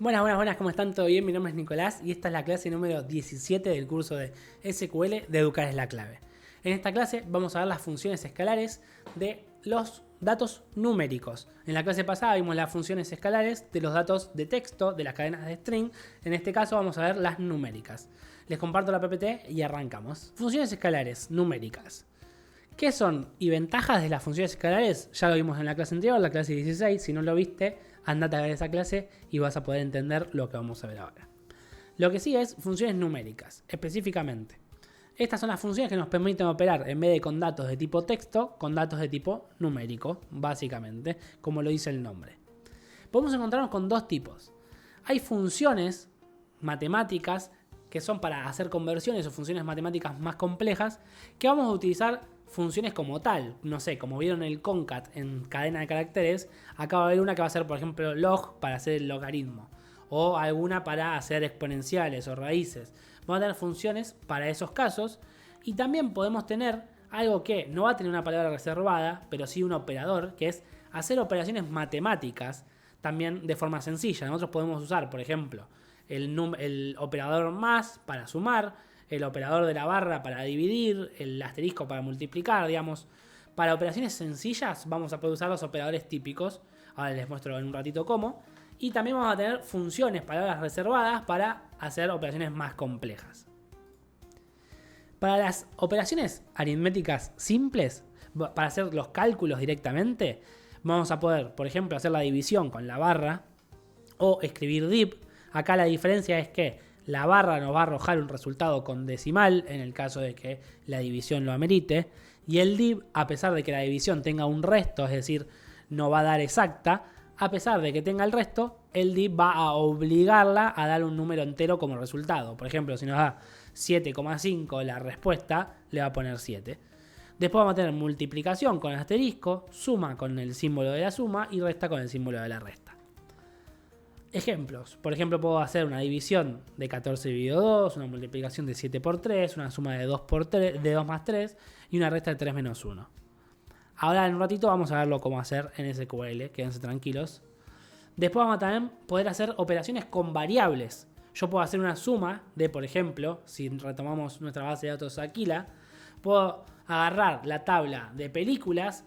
Buenas, buenas, buenas, ¿cómo están? ¿Todo bien? Mi nombre es Nicolás y esta es la clase número 17 del curso de SQL de Educar es la clave. En esta clase vamos a ver las funciones escalares de los datos numéricos. En la clase pasada vimos las funciones escalares de los datos de texto, de las cadenas de string. En este caso vamos a ver las numéricas. Les comparto la PPT y arrancamos. Funciones escalares numéricas. ¿Qué son y ventajas de las funciones escalares? Ya lo vimos en la clase anterior, la clase 16. Si no lo viste, andate a ver esa clase y vas a poder entender lo que vamos a ver ahora. Lo que sí es funciones numéricas, específicamente. Estas son las funciones que nos permiten operar en vez de con datos de tipo texto, con datos de tipo numérico, básicamente, como lo dice el nombre. Podemos encontrarnos con dos tipos. Hay funciones matemáticas que son para hacer conversiones o funciones matemáticas más complejas, que vamos a utilizar funciones como tal. No sé, como vieron el concat en cadena de caracteres, acá va a haber una que va a ser, por ejemplo, log para hacer el logaritmo, o alguna para hacer exponenciales o raíces. Vamos a tener funciones para esos casos, y también podemos tener algo que no va a tener una palabra reservada, pero sí un operador, que es hacer operaciones matemáticas también de forma sencilla. Nosotros podemos usar, por ejemplo, el operador más para sumar, el operador de la barra para dividir, el asterisco para multiplicar, digamos. Para operaciones sencillas vamos a poder usar los operadores típicos. Ahora les muestro en un ratito cómo. Y también vamos a tener funciones, palabras reservadas para hacer operaciones más complejas. Para las operaciones aritméticas simples, para hacer los cálculos directamente, vamos a poder, por ejemplo, hacer la división con la barra o escribir div. Acá la diferencia es que la barra nos va a arrojar un resultado con decimal en el caso de que la división lo amerite, y el div, a pesar de que la división tenga un resto, es decir, no va a dar exacta, a pesar de que tenga el resto, el div va a obligarla a dar un número entero como resultado. Por ejemplo, si nos da 7,5 la respuesta, le va a poner 7. Después vamos a tener multiplicación con el asterisco, suma con el símbolo de la suma y resta con el símbolo de la resta. Ejemplos. Por ejemplo, puedo hacer una división de 14 dividido 2, una multiplicación de 7 por 3, una suma de 2, de 2 más 3 y una resta de 3 menos 1. Ahora en un ratito vamos a verlo cómo hacer en SQL, quédense tranquilos. Después vamos a también poder hacer operaciones con variables. Yo puedo hacer una suma de, por ejemplo, si retomamos nuestra base de datos Aquila, puedo agarrar la tabla de películas,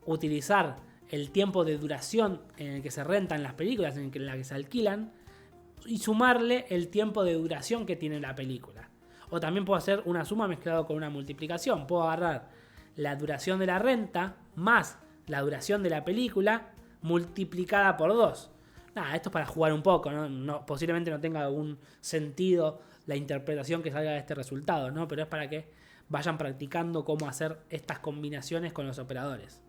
utilizar el tiempo de duración en el que se rentan las películas, en la que se alquilan, y sumarle el tiempo de duración que tiene la película. O también puedo hacer una suma mezclado con una multiplicación. Puedo agarrar la duración de la renta más la duración de la película multiplicada por 2. Nada, esto es para jugar un poco, ¿no? Posiblemente no tenga algún sentido la interpretación que salga de este resultado, ¿no? Pero es para que vayan practicando cómo hacer estas combinaciones con los operadores.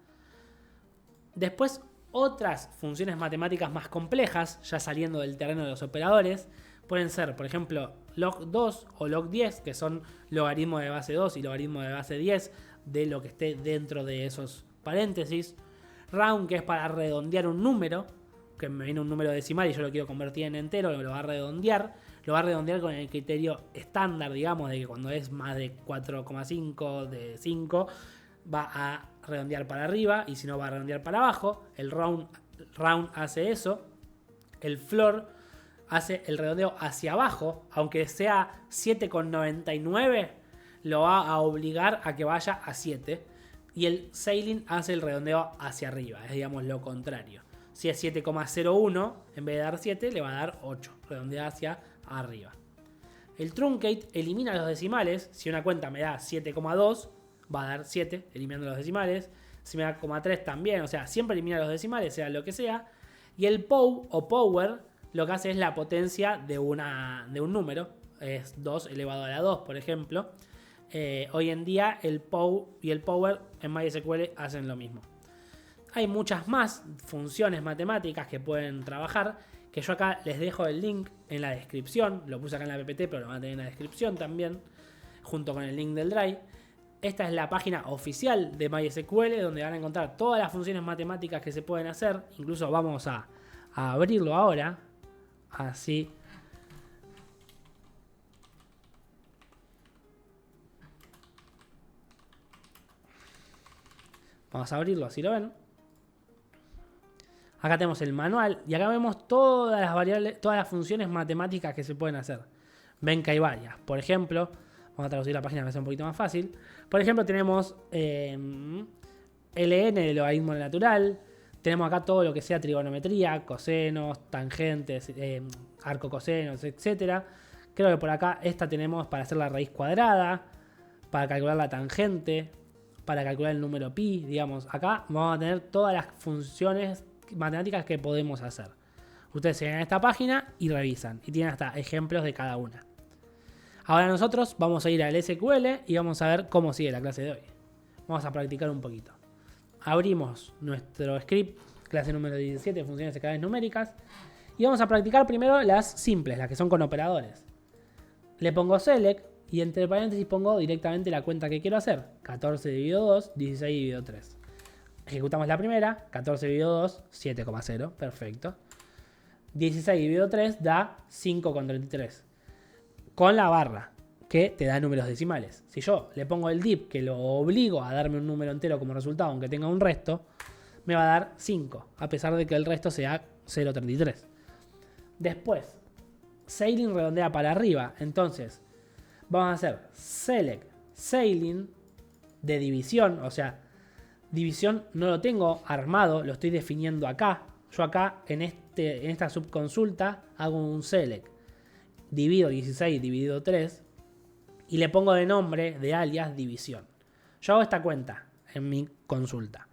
Después, otras funciones matemáticas más complejas, ya saliendo del terreno de los operadores, pueden ser, por ejemplo, log2 o log10, que son logaritmo de base 2 y logaritmo de base 10 de lo que esté dentro de esos paréntesis. Round, que es para redondear un número, que me viene un número decimal y yo lo quiero convertir en entero, lo va a redondear. Lo va a redondear con el criterio estándar, digamos, de que cuando es más de 4,5 de 5 va a redondear para arriba, y si no va a redondear para abajo. El round hace eso. El floor hace el redondeo hacia abajo, aunque sea 7,99 lo va a obligar a que vaya a 7. Y el sailing hace el redondeo hacia arriba, es digamos lo contrario. Si es 7,01, en vez de dar 7 le va a dar 8, redondea hacia arriba. El truncate elimina los decimales. Si una cuenta me da 7,2 va a dar 7, eliminando los decimales. Si me da 0,3 también, o sea, siempre elimina los decimales, sea lo que sea. Y el POW o power lo que hace es la potencia de un número. Es 2 elevado a la 2, por ejemplo. Hoy en día el POW y el power en MySQL hacen lo mismo. Hay muchas más funciones matemáticas que pueden trabajar, que yo acá les dejo el link en la descripción. Lo puse acá en la PPT, pero lo van a tener en la descripción también, junto con el link del Drive. Esta es la página oficial de MySQL, donde van a encontrar todas las funciones matemáticas que se pueden hacer. Incluso vamos a abrirlo ahora. Así. Vamos a abrirlo, así lo ven. Acá tenemos el manual y acá vemos todas las variables, todas las funciones matemáticas que se pueden hacer. Ven que hay varias. Por ejemplo, vamos a traducir la página para que sea un poquito más fácil. Por ejemplo, tenemos LN de logaritmo natural. Tenemos acá todo lo que sea trigonometría, cosenos, tangentes, arcocosenos, etc. Creo que por acá esta tenemos para hacer la raíz cuadrada, para calcular la tangente, para calcular el número pi, digamos. Acá vamos a tener todas las funciones matemáticas que podemos hacer. Ustedes se van a esta página y revisan. Y tienen hasta ejemplos de cada una. Ahora nosotros vamos a ir al SQL y vamos a ver cómo sigue la clase de hoy. Vamos a practicar un poquito. Abrimos nuestro script, clase número 17, funciones escalares numéricas. Y vamos a practicar primero las simples, las que son con operadores. Le pongo select y entre paréntesis pongo directamente la cuenta que quiero hacer. 14 dividido 2, 16 dividido 3. Ejecutamos la primera, 14 dividido 2, 7,0, perfecto. 16 dividido 3 da 5,33. Con la barra, que te da números decimales. Si yo le pongo el div, que lo obligo a darme un número entero como resultado, aunque tenga un resto, me va a dar 5, a pesar de que el resto sea 0,33. Después, Sailing redondea para arriba, entonces vamos a hacer select Sailing de división, o sea, división no lo tengo armado, lo estoy definiendo acá. Yo acá en esta subconsulta hago un select. Divido 16 dividido 3 y le pongo de nombre, de alias, división. Yo hago esta cuenta en mi consulta.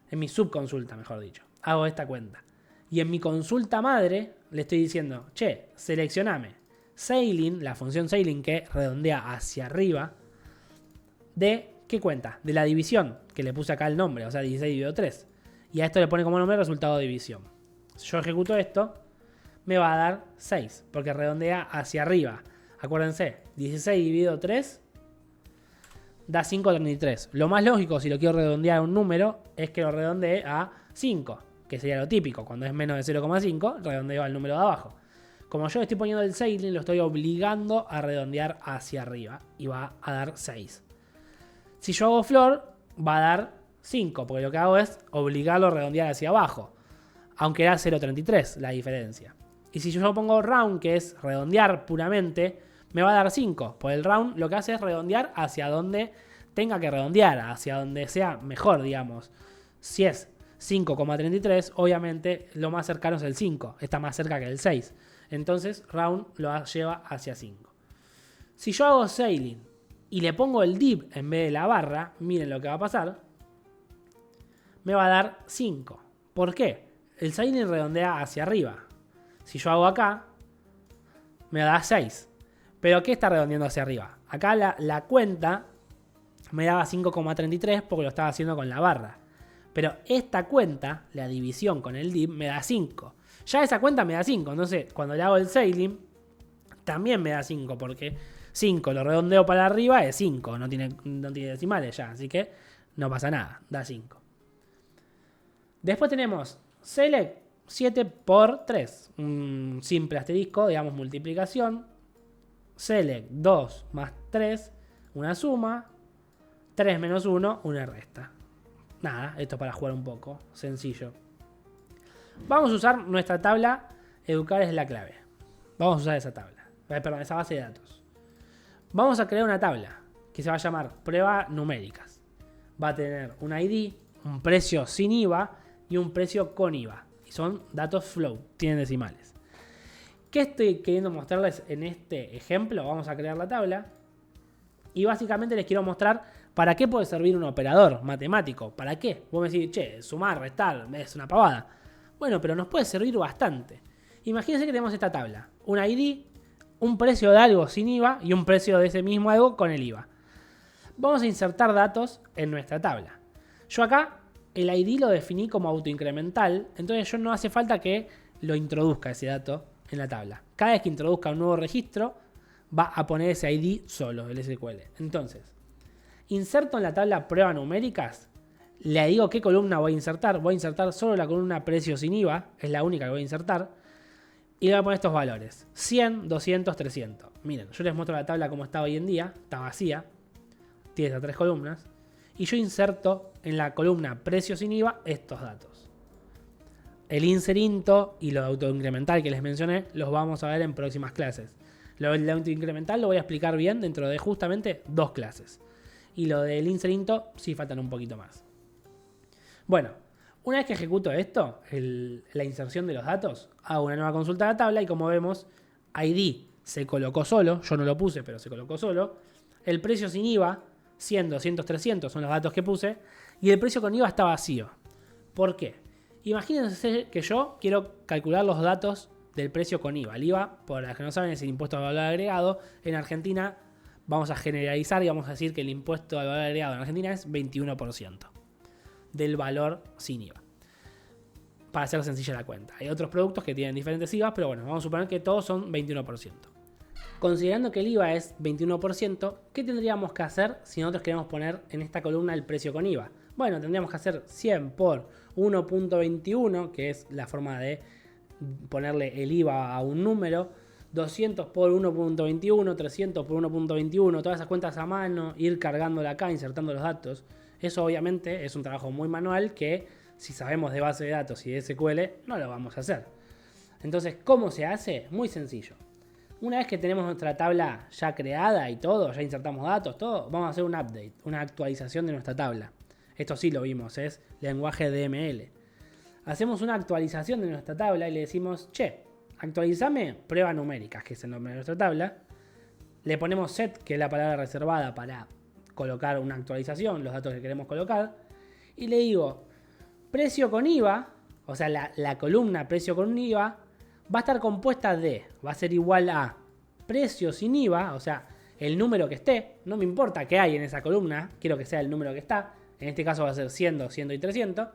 En mi subconsulta, mejor dicho. Hago esta cuenta. Y en mi consulta madre le estoy diciendo, che, seleccioname Sailing, la función Sailing que redondea hacia arriba, de ¿qué cuenta? De la división, que le puse acá el nombre, o sea, 16 dividido 3. Y a esto le pone como nombre resultado de división. Si yo ejecuto esto, me va a dar 6, porque redondea hacia arriba. Acuérdense, 16 dividido 3 da 5,33. Lo más lógico, si lo quiero redondear a un número, es que lo redondee a 5, que sería lo típico. Cuando es menos de 0,5, redondeo al número de abajo. Como yo estoy poniendo el Sailing, lo estoy obligando a redondear hacia arriba y va a dar 6. Si yo hago floor, va a dar 5, porque lo que hago es obligarlo a redondear hacia abajo. Aunque era 0,33 la diferencia. Y si yo pongo round, que es redondear puramente, me va a dar 5. Porque el round lo que hace es redondear hacia donde tenga que redondear, hacia donde sea mejor, digamos. Si es 5,33, obviamente lo más cercano es el 5. Está más cerca que el 6. Entonces round lo lleva hacia 5. Si yo hago Sailing y le pongo el div en vez de la barra, miren lo que va a pasar. Me va a dar 5. ¿Por qué? El Sailing redondea hacia arriba. Si yo hago acá, me da 6. ¿Pero qué está redondeando hacia arriba? Acá la cuenta me daba 5,33 porque lo estaba haciendo con la barra. Pero esta cuenta, la división con el div, me da 5. Ya esa cuenta me da 5. Entonces, cuando le hago el Sailing, también me da 5. Porque 5 lo redondeo para arriba es 5. No tiene decimales ya. Así que no pasa nada. Da 5. Después tenemos select 7 por 3. Un simple asterisco, digamos multiplicación. Select 2 más 3. Una suma. 3 menos 1. Una resta. Nada, esto para jugar un poco. Sencillo. Vamos a usar nuestra tabla Educar es la clave. Vamos a usar esa tabla. Perdón, esa base de datos. Vamos a crear una tabla que se va a llamar prueba numéricas. Va a tener un ID, un precio sin IVA y un precio con IVA. Y son datos float, tienen decimales. ¿Qué estoy queriendo mostrarles en este ejemplo? Vamos a crear la tabla. Y básicamente les quiero mostrar para qué puede servir un operador matemático. ¿Para qué? Vos me decís, che, sumar, restar, es una pavada. Bueno, pero nos puede servir bastante. Imagínense que tenemos esta tabla. Un ID, un precio de algo sin IVA y un precio de ese mismo algo con el IVA. Vamos a insertar datos en nuestra tabla. Yo acá el ID lo definí como autoincremental, entonces yo no hace falta que lo introduzca ese dato en la tabla. Cada vez que introduzca un nuevo registro, va a poner ese ID solo, el SQL. Entonces, inserto en la tabla pruebas numéricas, le digo qué columna voy a insertar. Voy a insertar solo la columna precio sin IVA, es la única que voy a insertar. Y le voy a poner estos valores, 100, 200, 300. Miren, yo les muestro la tabla como está hoy en día, está vacía, tiene esas 3 columnas. Y yo inserto en la columna precio sin IVA estos datos. el insert into y lo de autoincremental que les mencioné los vamos a ver en próximas clases. Lo del autoincremental lo voy a explicar bien dentro de justamente 2 clases. Y lo del insert into sí faltan un poquito más. Bueno, una vez que ejecuto esto, la inserción de los datos, hago una nueva consulta de la tabla y como vemos, ID se colocó solo, yo no lo puse, pero se colocó solo. El precio sin IVA, 100, 200, 300 son los datos que puse. Y el precio con IVA está vacío. ¿Por qué? Imagínense que yo quiero calcular los datos del precio con IVA. El IVA, por los que no saben, es el impuesto al valor agregado. En Argentina vamos a generalizar y vamos a decir que el impuesto al valor agregado en Argentina es 21% del valor sin IVA. Para hacer sencilla la cuenta. Hay otros productos que tienen diferentes IVAs, pero bueno, vamos a suponer que todos son 21%. Considerando que el IVA es 21%, ¿qué tendríamos que hacer si nosotros queremos poner en esta columna el precio con IVA? Bueno, tendríamos que hacer 100 por 1.21, que es la forma de ponerle el IVA a un número, 200 por 1.21, 300 por 1.21, todas esas cuentas a mano, ir cargándola acá, insertando los datos. Eso obviamente es un trabajo muy manual que si sabemos de base de datos y de SQL no lo vamos a hacer. Entonces, ¿cómo se hace? Muy sencillo. Una vez que tenemos nuestra tabla ya creada y todo, ya insertamos datos, todo, vamos a hacer un update, una actualización de nuestra tabla. Esto sí lo vimos, es lenguaje DML. Hacemos una actualización de nuestra tabla y le decimos, che, actualizame prueba numéricas, que es el nombre de nuestra tabla. Le ponemos set, que es la palabra reservada para colocar una actualización, los datos que queremos colocar. Y le digo, precio con IVA, o sea, la columna precio con IVA, va a estar compuesta de, va a ser igual a precio sin IVA, o sea, el número que esté, no me importa qué hay en esa columna, quiero que sea el número que está, en este caso va a ser 100, 200 y 300,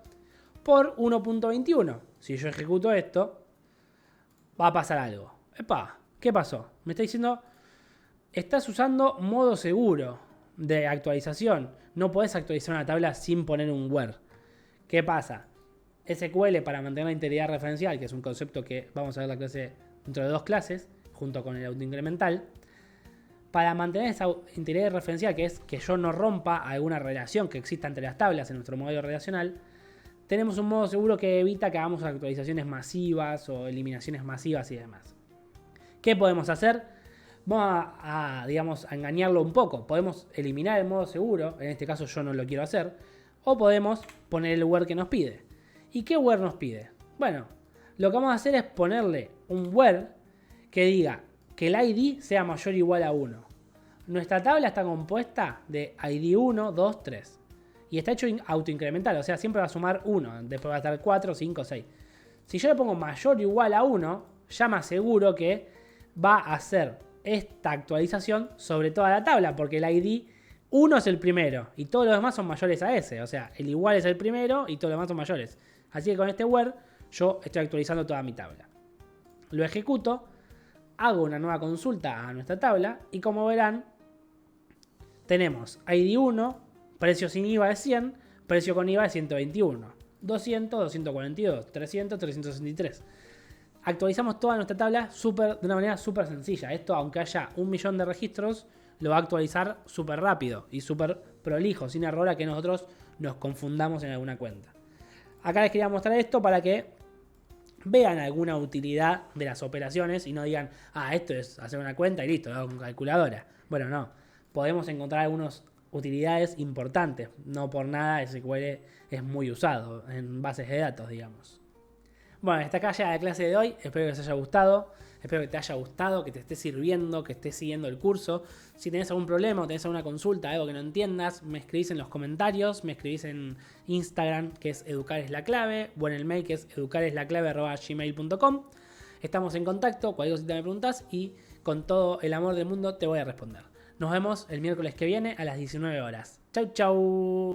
por 1.21. Si yo ejecuto esto, va a pasar algo. Epa, ¿qué pasó? Me está diciendo, estás usando modo seguro de actualización, no podés actualizar una tabla sin poner un where. ¿Qué pasa? SQL para mantener la integridad referencial, que es un concepto que vamos a ver la clase dentro de 2 clases, junto con el autoincremental. Para mantener esa integridad referencial, que es que yo no rompa alguna relación que exista entre las tablas en nuestro modelo relacional, tenemos un modo seguro que evita que hagamos actualizaciones masivas o eliminaciones masivas y demás. ¿Qué podemos hacer? Vamos a engañarlo un poco. Podemos eliminar el modo seguro, en este caso yo no lo quiero hacer, o podemos poner el where que nos pide. ¿Y qué where nos pide? Bueno, lo que vamos a hacer es ponerle un where que diga que el ID sea mayor o igual a 1. Nuestra tabla está compuesta de ID 1, 2, 3. Y está hecho autoincremental, o sea, siempre va a sumar 1. Después va a estar 4, 5, 6. Si yo le pongo mayor o igual a 1, ya me aseguro que va a hacer esta actualización sobre toda la tabla, porque el ID 1 es el primero y todos los demás son mayores a ese. O sea, el igual es el primero y todos los demás son mayores. Así que con este where yo estoy actualizando toda mi tabla. Lo ejecuto, hago una nueva consulta a nuestra tabla y como verán, tenemos ID 1, precio sin IVA de 100, precio con IVA de 121, 200, 242, 300, 363. Actualizamos toda nuestra tabla de una manera súper sencilla. Esto, aunque haya 1 millón de registros, lo va a actualizar súper rápido y súper prolijo, sin error a que nosotros nos confundamos en alguna cuenta. Acá les quería mostrar esto para que vean alguna utilidad de las operaciones y no digan, esto es hacer una cuenta y listo, lo hago con calculadora. Bueno, no. Podemos encontrar algunas utilidades importantes. No por nada SQL es muy usado en bases de datos, digamos. Bueno, hasta acá ya la clase de hoy. Espero que les haya gustado. Espero que te haya gustado, que te esté sirviendo, que estés siguiendo el curso. Si tenés algún problema o tenés alguna consulta, algo que no entiendas, me escribís en los comentarios, me escribís en Instagram, que es educareslaclave, o en el mail, que es educareslaclave@gmail.com. Estamos en contacto, cualquier cosita me preguntás y con todo el amor del mundo te voy a responder. Nos vemos el miércoles que viene a las 19 horas. Chau, chau.